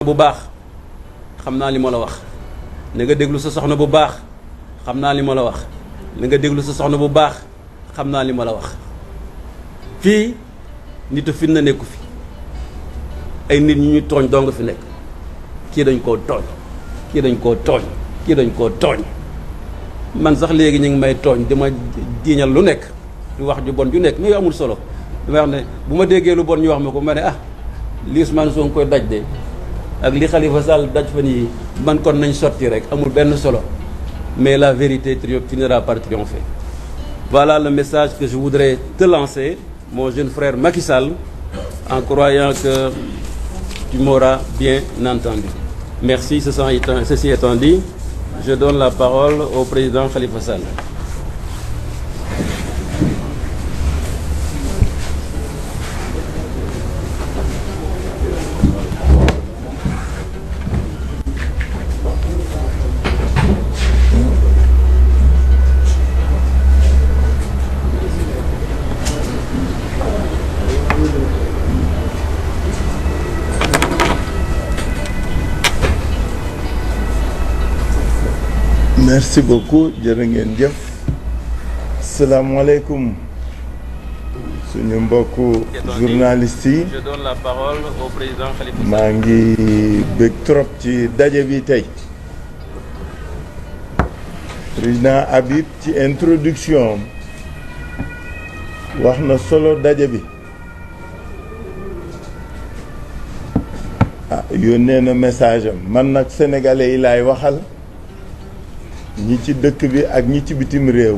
bu baax xam naa li ma la wax na nga déglu sa soxna bu baax xam naa li ma la wax na nga déglu sa soxna bu baax xam naa li ma la wax fii nitu fitna nekku fi ay nit ñi ñu tooñ doo nga fi nekk kii dañ koo tooñ kii dañ koo tooñ kii dañ koo tooñ man sax léegi ñu ngi may tooñ dama jiiñal lu nekk lu wax ju bon ju nekk mais amul solo dama wax ne bu ma déggee lu bon ñu wax ma ko ma ne li Ousmane Sonko koy daj de ak li Khalifa Sall daj fan yi man kon nañ sotti rek amul benn solo mais la vérité finira par triompher. Voilà le message que je voudrais te lancer, mon jeune frère Macky Sall, en croyant que tu m'auras bien entendu. Merci, ceci étant dit, je donne la parole au président Khalifa Sall. Merci beaucoup jërë ngeen jëf salaamaaleykum suñu mbokku journalistes yi. Je donne la parole au président Khalifa Sall. maa ngi bëgg trop ci daje bi tey président Habib ci introduction wax na solo daje bi yónnee na message am man nag sénégalais yi laay waxal. ñi ci dëkk bi ak ñi ci bitim réew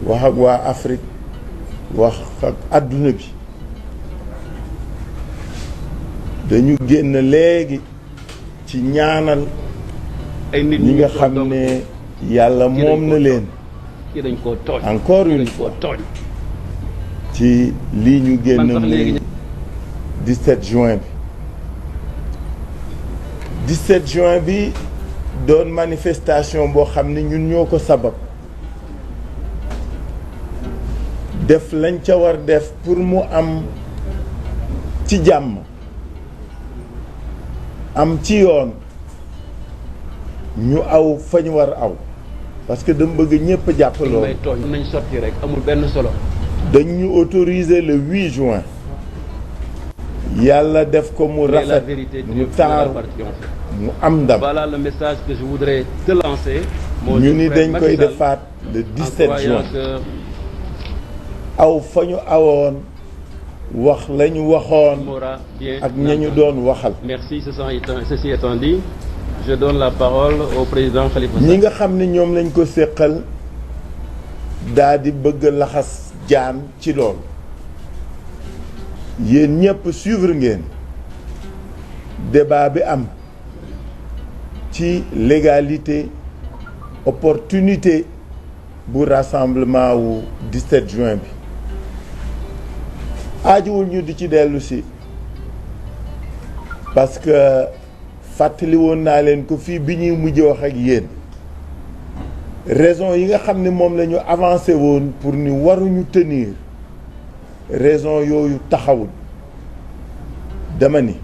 wax ak waa Afrique wax ak àdduna bi dañu génn léegi ci ñaanal ay nit ñi nga xam ne yàlla moom na leen kii dañ koo tooñ encore une fois ci lii ñu génn muy 17 juin bi 17 juin bi doon manifestation boo xam ne ñun ñoo ko sabab def lañ ca war def pour mu am ci jàmm am ci yoon ñu aw fa ñu war aw parce que dama bëgg ñëpp jàppaloo may tooñ nañ sotti rek amul benn solo dañ ñu autoriser le 8 juin yàlla def ko mu rafet mu taaru mu am ndam. Voilà le message que je voudrais te lancer. ñu ni dañ koy defaat le 17 juin aw fa ñu awoon wax la ñu waxoon ak ña ñu doon waxal. Merci, ceci étant dit, je donne la parole au président Khalifa Sall. ñi nga xam ne ñoom lañ ko séqal daal di bëgg laxas jaan ci loolu yéen ñëpp suivre ngeen débat bi am. ci légalité opportunité bu rassemblement wu 17 juin bi aajuwul ñu di ci dellu si parce que fàttali woon naa leen ko fii bi ñuy mujj wax ak yéen raison yi nga xam ne moom la ñu avancé woon pour ni waruñu tenir raison yooyu taxawul dama ni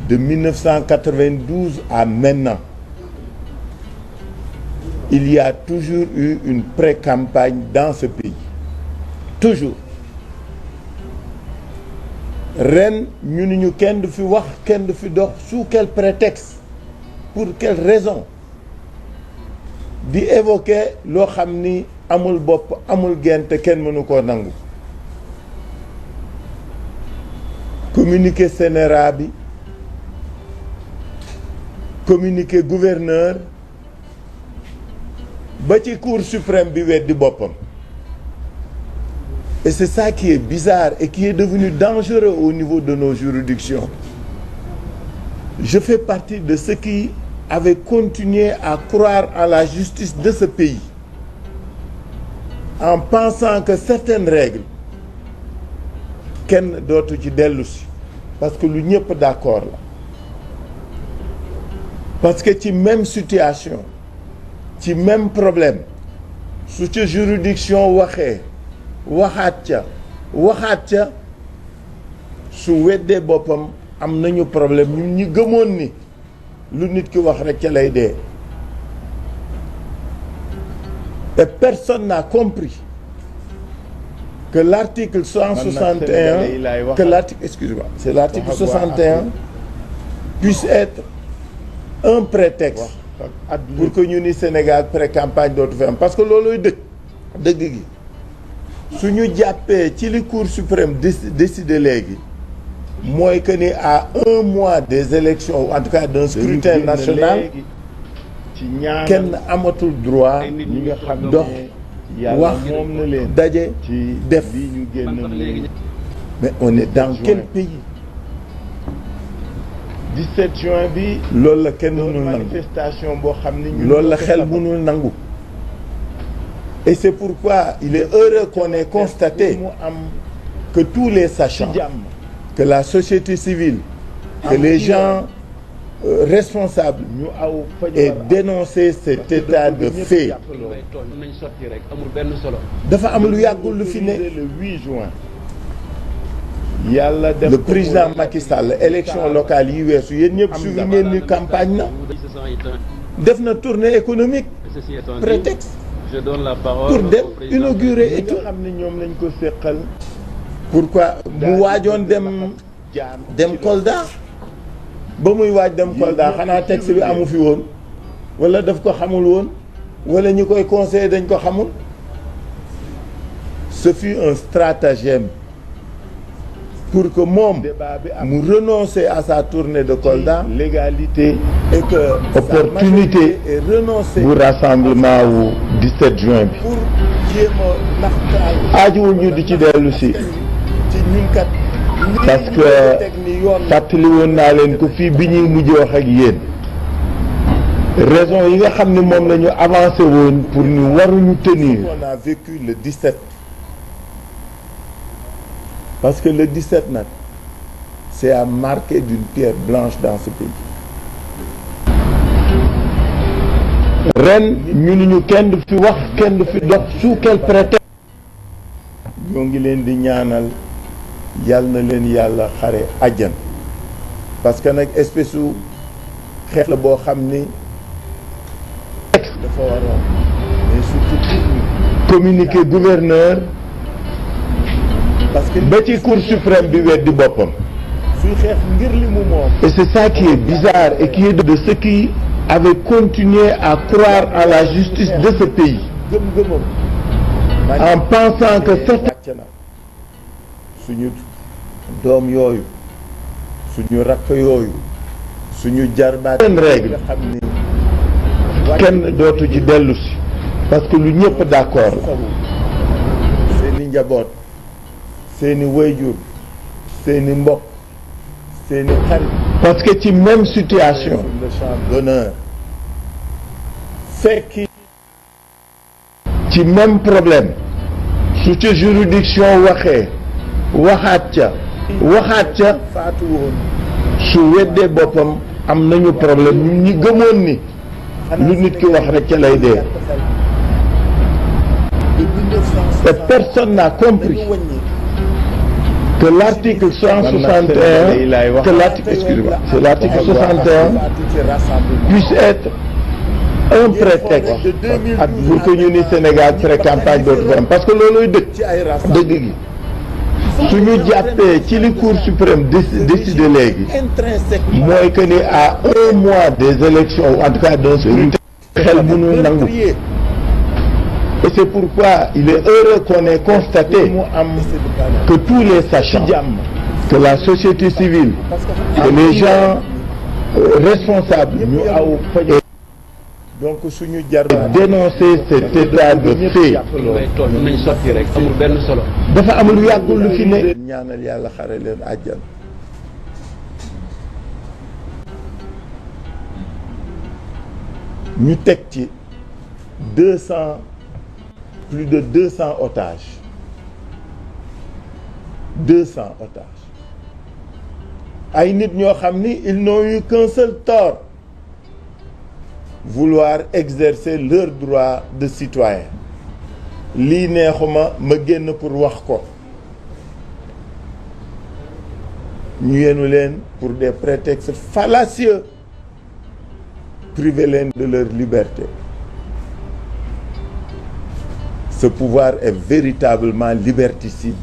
de 1992 à maintenant, il y a toujours eu une pré-campagne dans ce pays. Toujours. Ren ñu ni ñu kenn du fi wax kenn du fi dox sous quel prétexte pour quelle raison di évoquer loo xam ni amul bopp amul gent kenn mënu koo nangu. Communiqué Sénéra bi communiqué gouverneur ba ci cour suprême bi weddi boppam et c'est ça qui est bizarre et qui est devenu dangereux au niveau de nos juridictions. Je fais partie de ceux qui avaient continué à croire en la justice de ce pays en pensant que certaines règles kenn dootu ci dellu si parce que lu ñëpp d'accord la parce que ci même situation ci même problème su ca juridiction waxee waxaat ca su weddee boppam am nañu problème ñun ñi gëmoon ni lu nit ki wax rek ca lay dee et personne n'a compris que l'article 161 que l'article excusez-moi c'est l'article 61 puisse être un prétexte pour que ñu ni Sénégal pré-campagne dootu fi am parce que loolooy dëgg gi su ñu jàppee ci li Cour suprême décidé léegi mooy que ni à 1 mois des élections en tout cas d'un scrutin national kenn amatul droit ñi nga xam dox wax daje def mais on est dans quel pays 17 juin bi loolu la kenn mënul nangu manifestation boo xam ni loolu la xel mënul nangu et c'est pourquoi il est heureux qu'on ait constaté que tous les sachants que la société civile que les gens responsables aient dénoncé cet état de fait dafa am lu yàggul lu fi ne le 8 juin yàlla def le président Macky Sall élection locale yi weesu yéen ñëpp suivi ngeen ni campagne na def na tournée économique prétexte pour dem inaugurer et tout xam ne ñoom lañ ko séqal pourquoi mu waajoon dem Kolda ba muy waaj dem Kolda xanaa texte bi amu fi woon wala daf ko xamul woon wala ñi koy conseiller dañ ko xamul ce fut un stratagème pour que moom mu renoncer à sa tournée de Kolda légalité et que opportunité et renoncer bu rassemblement wu 17 juin bi pour jéem a naxtaal aajuwul ñu di ci dellu si ci ñun kat parce que fàttali woon naa leen ko fii bi ñuy mujj wax ak yéen raison yi nga xam ne moom la ñu avancé woon pour ñu waruñu tenir on a vécu le 17 parce que le 17 nag c'est à marquer d'une pierre blanche dans ce pays ren ñu ni ñu kenn du fi wax kenn du fi dox sous quel prétexte ñoo ngi leen di ñaanal yàlla na leen yàlla xare àjjan parce que nag espèce u xeex la boo xam ni texte dafa waroon mais surtout communiqué gouverneur parce que ba ci Cour suprême bi weddi boppam suy xeex ngir li mu moom et c'est ça qui est bizarre et qui est de ceux qui avaient continué à croire à la justice de ce pays gëm-gëmam en pensant que c'est suñu doom yooyu suñu rakk yooyu suñu jarbaat seen règle nga xam ni kenn dootu ci dellu si parce que lu ñëpp d'accord la seeni njaboot seeni wayjur seeni mbokk seeni xarit parce que ci même situation le champ d'honneur fekki ci même problème su ca juridiction waxee waxaat ca faatu woon su weddee boppam am nañu problème ñun ñi gëmoon ni lu nit ki wax rek ca lay dee et personne n'a compris que l'article 161 que l'article excusez-moi c'est l'article 61 puisse être un prétexte pour que ñu ni Sénégal pré-campagne dootu fi am parce que loolooy dëgg gi su ñu jàppee ci li Cour suprême décidé léegi mooy que ni à 1 mois des élections en tout cas d'un scrutin xel mënul nangu et c'est pourquoi il est heureux qu'on ait constaté que tous les sachants que la société civile que les gens responsables donc suñu jar dénoncer cet état de fait dafa am lu yàggul lu fi ne ñaanal yàlla xare leen àjjan ñu teg ci plus de 200 otages 200 otages ay nit ñoo xam ni ils n'ont eu qu'un seul tort vouloir exercer leur droit de citoyen lii neexuma ma génn pour wax ko ñu yenu leen pour des prétextes fallacieux priver leen de leur liberté. Ce pouvoir est véritablement liberticide.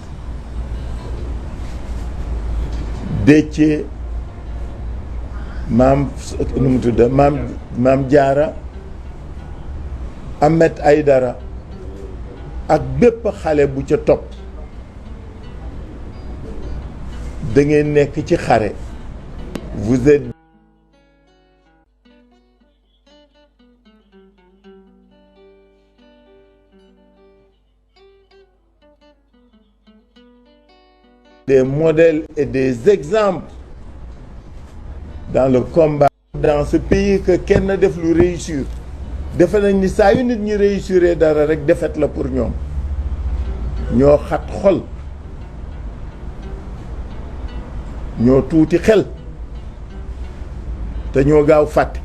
Déthié maam nu mu tudd maam Diarra Ahmed Aïdara ak bépp xale bu ca topp da ngeen nekk ci xare. Vous êtes des modèles et des exemples dans le combat dans ce pays que kenn def lu réussir. defe nañ ni saa yu nit ñi réussir dara rek défaite la pour ñoom. ñoo xat xol, ñoo tuuti xel te ñoo gaaw fàtte.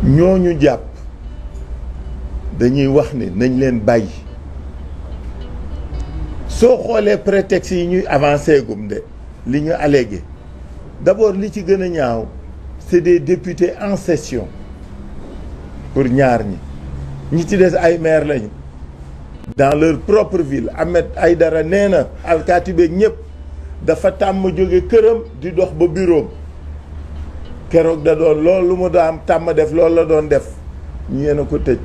ñooñu jàpp dañuy wax ni nañ leen bàyyi. soo xoolee prétexte yi ñuy avancé gum de li ñu allégué d'abord li ci gën a ñaaw c'est des députés en session pour ñaar ñi ci des ay maire lañu dans leur propre ville. Ahmed Aïdara nee na alkaati beeg ñëpp dafa tàmm jóge këram di dox ba bureau keroog da doon loolu lu mu daan tàmm def loolu la doon def ñu yéen a ko tëj.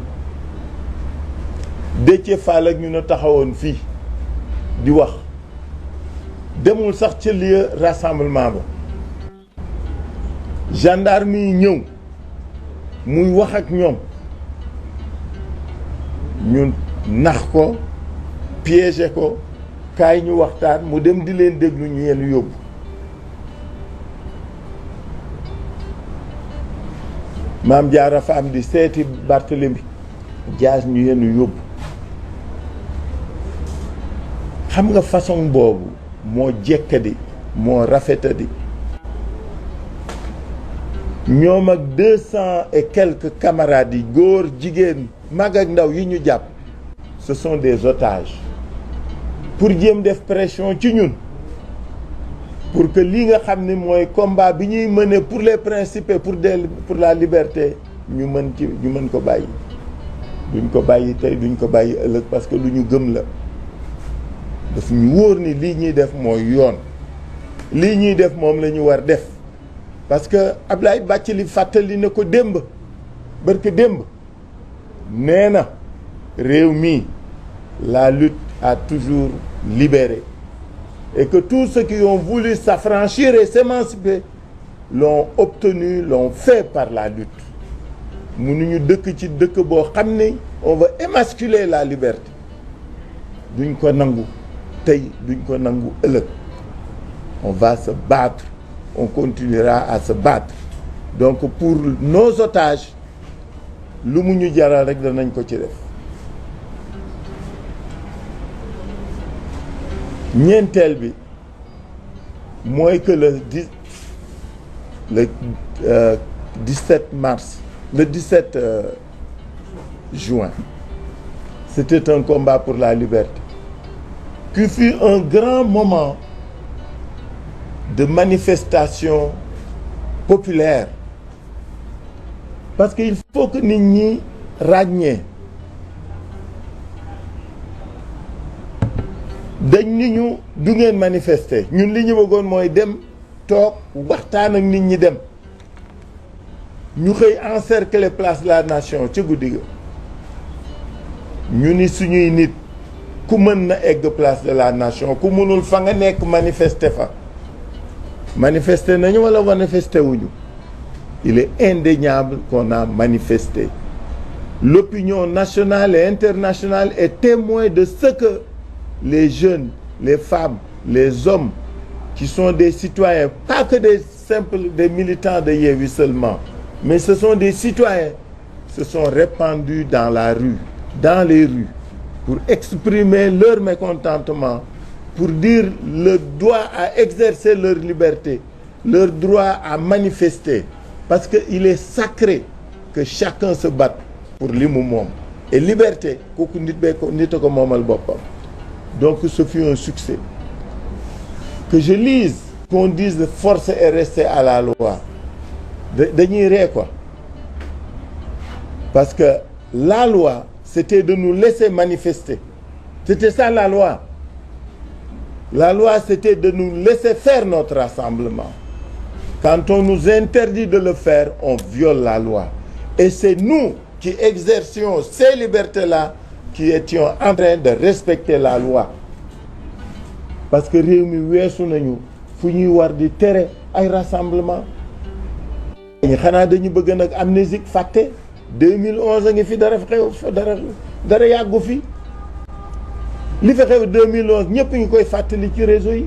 Déthié Fall ak ñu ne taxawoon fii di wax demul sax ca lieu rassemblement ba gendarme yi ñëw muy wax ak ñoom ñun nax ko piégé ko kaay ñu waxtaan mu dem di leen déglu ñu yenn yóbbu. Maam Diarra Fam di seeti Barthélemy Dias ñu yenn yóbbu. xam nga façon boobu moo jekkadi moo rafetadi. ñoom ak 200 et quelques camarades yi góor jigéen mag ak ndaw yi ñu jàpp ce sont des otages pour jéem def pression ci ñun pour que li nga xam ni mooy combat bi ñuy mener pour les principes et pour la liberté ñu mën ko bàyyi. duñ ko bàyyi tey duñ ko bàyyi ëllëg parce que lu ñu gëm la. daf ñu wóor ni lii ñuy def mooy yoon lii ñuy def moom la ñu war def parce que Ablaye Bathily fàttali na ko démb barke démb nee na réew mi la lutte a toujours libéré et que tous ceux qui ont voulu s'affranchir et s'émanciper l'ont obtenu, l'ont fait par la lutte. mënuñu dëkk ci dëkk boo xam ne on va émasculer la liberté duñ ko nangu tey duñ ko nangu ëllëg. On va se battre, on continuera à se battre. Donc pour nos otages lu mu ñu jaral rek danañ ko ci def. ñeenteel bi mooy que le 17 mars, le 17 juin, c'était un combat pour la liberté, qui fut un grand moment de manifestation populaire. Parce qu'il faut que nit ñi ràññee dañ ni ñu du ngeen manifester ñun li ñu bëggoon mooy dem toog waxtaan ak nit ñi dem ñu xëy encercler place de la nation ci guddi ga ñu ni suñuy nit ku mën na egg place de la nation ku mënul fa nga nekk manifester fa. Manifester nañu wala manifester wuñu. Il est indéniable qu'on a manifesté. L'opinion nationale et internationale est témoin de ce que les jeunes, les femmes, les hommes qui sont des citoyens, pas que des militants de Yewwi seulement, mais ce sont des citoyens, se sont répandus dans la rue, dans les rues, pour exprimer leur mécontentement, pour dire le droit à exercer leur liberté, leur droit à manifester. Parce qu'il est sacré que chacun se batte pour li mu moom. Et liberté, kooku nit a ko moomal boppam. Donc ce fut un succès. Que je lise, qu'on dise force est restée à la loi. Dañuy ree quoi. Parce que la loi, c'était de nous laisser manifester. C'était ça la loi. La loi, c'était de nous laisser faire notre rassemblement. Quand on nous interdit de le faire, on viole la loi. Et c'est nous qui exercions ces libertés-là qui étions en train de respecter la loi. Parce que réew mi weesu nañu fu ñuy war di tere ay rassemblement. xanaa dañu bëgg nag amnésique fàtte 2011 a ngi fi dara xew dara yàggu fi li fi xew 2011 ñëpp ngi koy fàttali ci réseau yi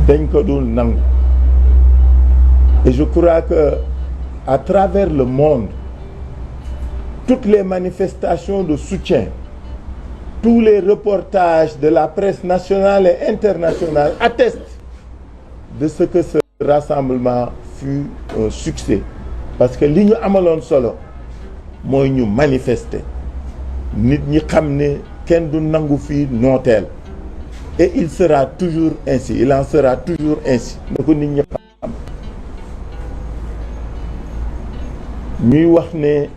dañ ko dul nangu. Et je crois que à travers le monde toutes les manifestations de soutien, tous les reportages de la presse nationale et internationale attestent de ce que ce rassemblement fut un succès. Parce que li ñu amaloon solo mooy ñu manifester nit ñi xam ne kenn du nangu fii nooteel. Et il sera toujours ainsi, il en sera toujours ainsi. na ko nit ñi xam ñuy wax ne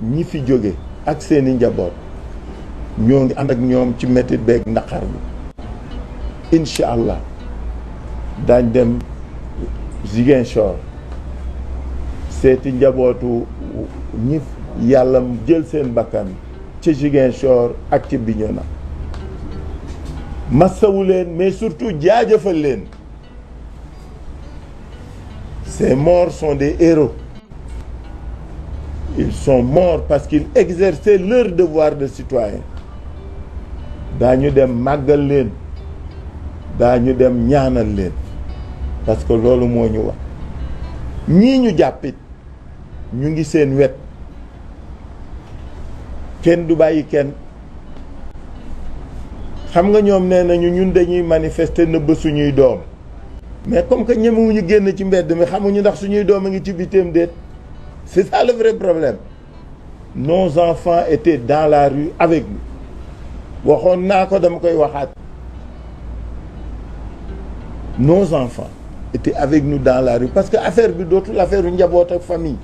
ñi fi jóge ak seeni njaboot ñoo ngi ànd ak ñoom ci métit beeg naqar bi. incha allah daañ dem Ziguinchor seeti njabootu ñi yàlla jël seen bakkan ci Ziguinchor ak ci Bignona. massawu leen mais surtout jaajëfal leen. Ces morts sont des héros. Ils sont morts parce qu'ils exerçaient leur devoir de citoyen. daañu dem màggal leen daañu dem ñaanal leen parce que loolu moo ñu wax. ñii ñu jàppit ñu ngi seen wet kenn du bàyyi kenn. xam nga ñoom nee nañu ñun dañuy manifester nëbb suñuy doom mais comme que ñemewuñu génn ci mbedd mi xamuñu ndax suñuy doom a ngi ci bitim déet. C'est ça le vrai problème. Nos enfants étaient dans la rue avec nous. waxoon naa ko dama koy waxaat. Nos enfants étaient avec nous dans la rue parce que affaire bi dootul affaire u njaboot ak famille.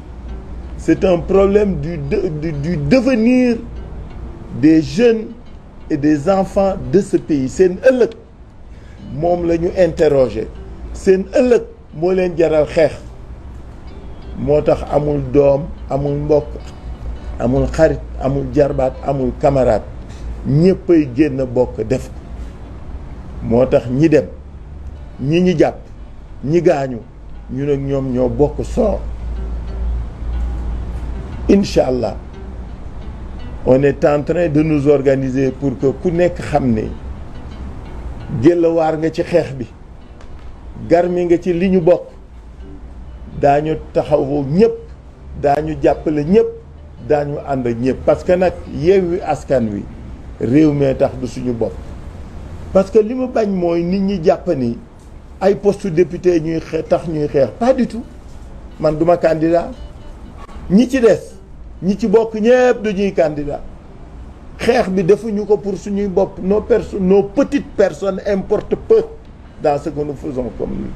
C'est un problème du devenir des jeunes et des enfants de ce pays. seen ëllëg moom la ñu interroger. seen ëllëg moo leen jaral xeex. moo tax amul doom amul mbokk amul xarit amul jarbaat amul camarade ñëppay génn bokk def ko. moo tax ñi dem ñi jàpp ñi gaañu ñu nag ñoom ñoo bokk soo. incha allah on est en train de nous organiser pour que ku nekk xam ne jëlawaar nga ci xeex bi garmi nga ci li ñu bokk. daañu taxawu ñëpp daañu jàppale ñëpp daañu ànd ak ñëpp parce que nag Yewwi Askan Wi réew mee tax du suñu bopp. parce que li mu bañ mooy nit ñi jàpp ni ay poste député ñuy tax ñuy xeex pas du tout man duma candidat ñi ci des ñi ci bokk ñëpp dañuy candidat xeex bi defuñu ko pour suñuy bopp nos petites personnes importent peu dans ce que nous faisons comme lui.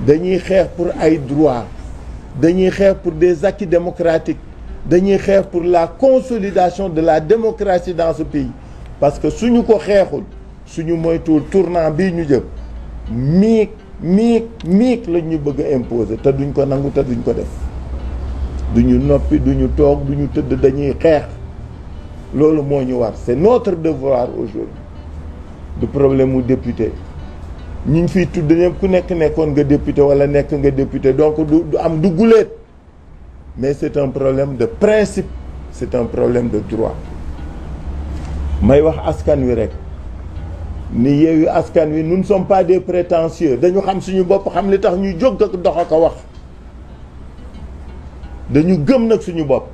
dañuy xeex pour ay droits dañuy xeex pour des acquis démocratiques dañuy xeex pour la consolidation de la démocratie dans ce pays parce que suñu ko xeexul suñu moytuwul tournant bii ñu jëm miig la ñu bëgg a imposer te duñ ko nangu te duñ ko def duñu noppi duñu toog duñu tëdd dañuy xeex loolu moo ñu war c'est notre devoir aujourd'hui du problème mu député ñi ngi fiy tudd ñëpp ku nekk nekkoon nga député wala nekk nga député donc du am du guléet mais c'est un problème de principe c'est un problème de droit. may wax askan wi rek ni Yewwi Askan Wi nous ne sommes pas des prétentieux dañu xam suñu bopp xam li tax ñuy jóg ak dox ak a wax dañu gëm nag suñu bopp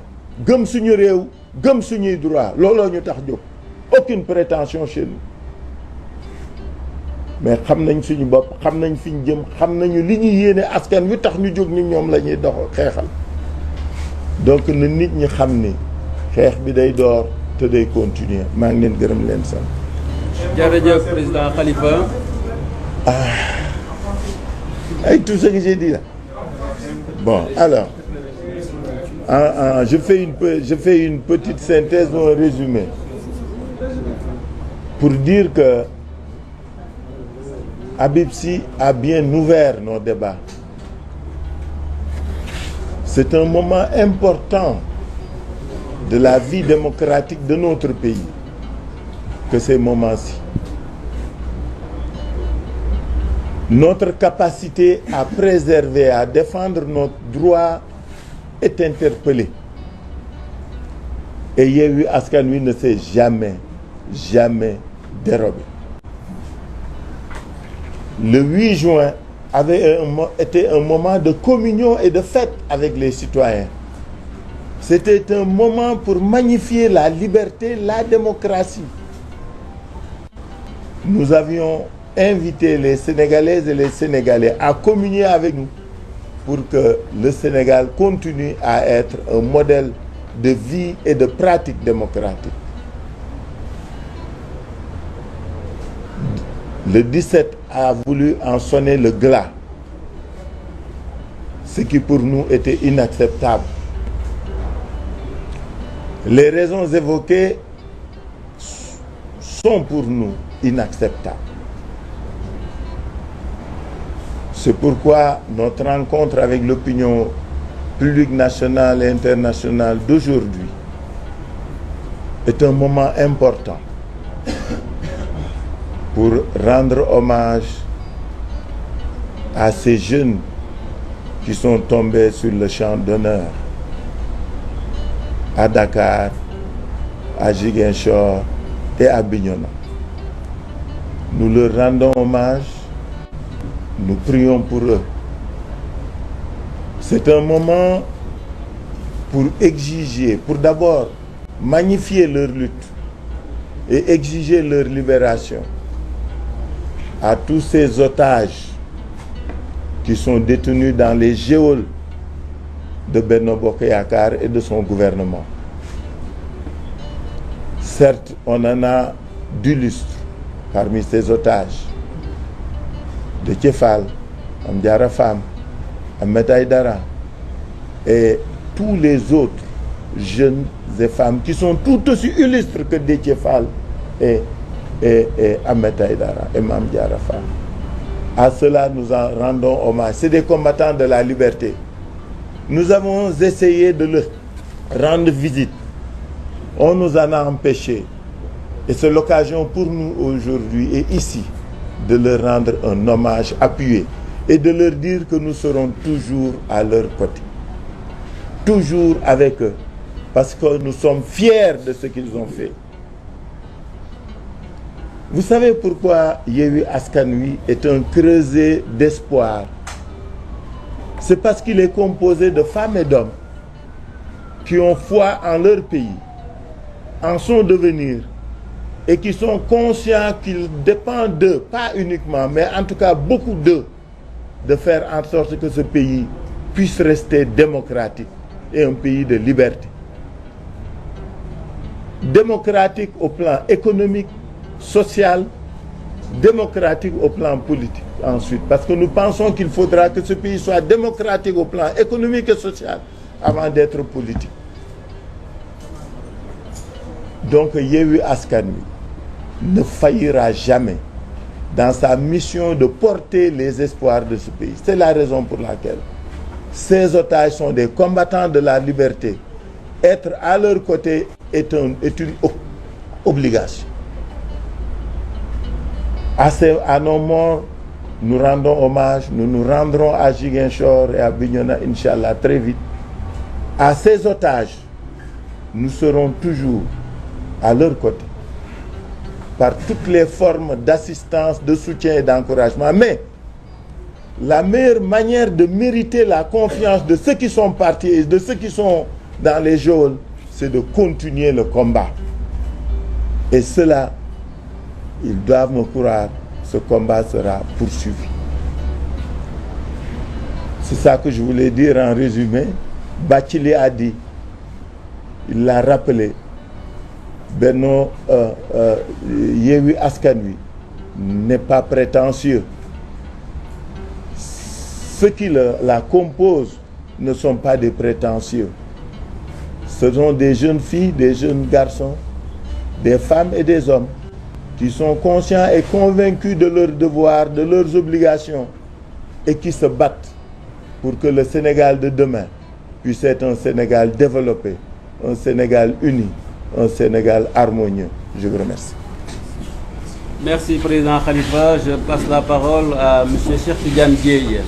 gëm suñu réew gëm suñuy droit looloo ñu tax jóg aucune prétention chez nous. mais xam nañ suñu bopp xam nañ fi ñu jëm xam nañu li ñu yéene askan wi tax ñu jóg ni ñoom la ñuy dox xeexal donc na nit ñi xam ni xeex bi day door te day continuer maa ngi leen gërëm leen sant. jërëjëf président Khalifa. Avec tout ce que j'ai dit là. Bon, alors, je fais une petite synthèse ou un résumé pour dire que Habib Sy a bien ouvert nos débats. C'est un moment important de la vie démocratique de notre pays que ces moments-ci. Notre capacité à préserver, à défendre notre droit est interpellée. Et Yewwi Askan Wi ne s'est jamais dérobé. Le 8 juin avait été un moment de communion et de fête avec les citoyens. C'était un moment pour magnifier la liberté, la démocratie. Nous avions invité les Sénégalaises et les Sénégalais à communier avec nous pour que le Sénégal continue à être un modèle de vie et de pratique démocratique. Le 17 a voulu en sonner le glas, ce qui pour nous était inacceptable. Les raisons évoquées sont pour nous inacceptables. C'est pourquoi notre rencontre avec l'opinion publique nationale et internationale d'aujourd'hui est un moment important pour rendre hommage à ces jeunes qui sont tombés sur le champ d'honneur à Dakar, à Ziguinchor et à Bignona. Nous leur rendons hommage. Nous prions pour eux. C'est un moment pour exiger, pour d'abord magnifier leur lutte et exiger leur libération à tous ces otages qui sont détenus dans les geôles de Benno Bokk Yakaar et de son gouvernement. Certes, on en a d'illustres parmi ces otages. Déthié Fall, Mame Diarra Fam, Ahmed Aïdara et tous les autres jeunes et femmes qui sont tout aussi illustres que Déthié Fall et Ahmed Aïdara et Mame Diarra Fam. À cela, nous en rendons hommage. C'est des combattants de la liberté. Nous avons essayé de leur rendre visite. On nous en a empêchés. Et c'est l'occasion pour nous aujourd'hui et ici de leur rendre un hommage appuyé et de leur dire que nous serons toujours à leur côté, toujours avec eux, parce que nous sommes fiers de ce qu'ils ont fait. Vous savez pourquoi Yewwi Askan Wi est un creuset d'espoir? C'est parce qu'il est composé de femmes et d'hommes qui ont foi en leur pays, en son devenir, et qui sont conscients qu'il dépend d'eux, pas uniquement, mais en tout cas beaucoup d'eux, de faire en sorte que ce pays puisse rester démocratique et un pays de liberté. Démocratique au plan économique, social, démocratique au plan politique ensuite. Parce que nous pensons qu'il faudra que ce pays soit démocratique au plan économique et social avant d'être politique. Donc Yewwi Askan Wi ne faillira jamais dans sa mission de porter les espoirs de ce pays. C'est la raison pour laquelle ces otages sont des combattants de la liberté. Être à leur côté est une obligation. À nos morts, nous rendons hommage, nous nous rendrons à Ziguinchor et à Bignona, Inch'Allah, très vite. À ces otages, nous serons toujours à leur côté, par toutes les formes d'assistance, de soutien et d'encouragement. Mais la meilleure manière de mériter la confiance de ceux qui sont partis et de ceux qui sont dans les geôles, c'est de continuer le combat. Et cela, ils doivent me croire, ce combat sera poursuivi. C'est ça que je voulais dire en résumé. Bathily a dit, il l'a rappelé, Benno Yewwi Askan Wi n'est pas prétentieux. Ceux qui la composent ne sont pas des prétentieux. Ce sont des jeunes filles, des jeunes garçons, des femmes et des hommes qui sont conscients et convaincus de leurs devoirs, de leurs obligations et qui se battent pour que le Sénégal de demain puisse être un Sénégal développé, un Sénégal uni, un Sénégal harmonieux. Je vous remercie. Merci, Président Khalifa. Je passe la parole à M. Cheikh Tidiane Dièye.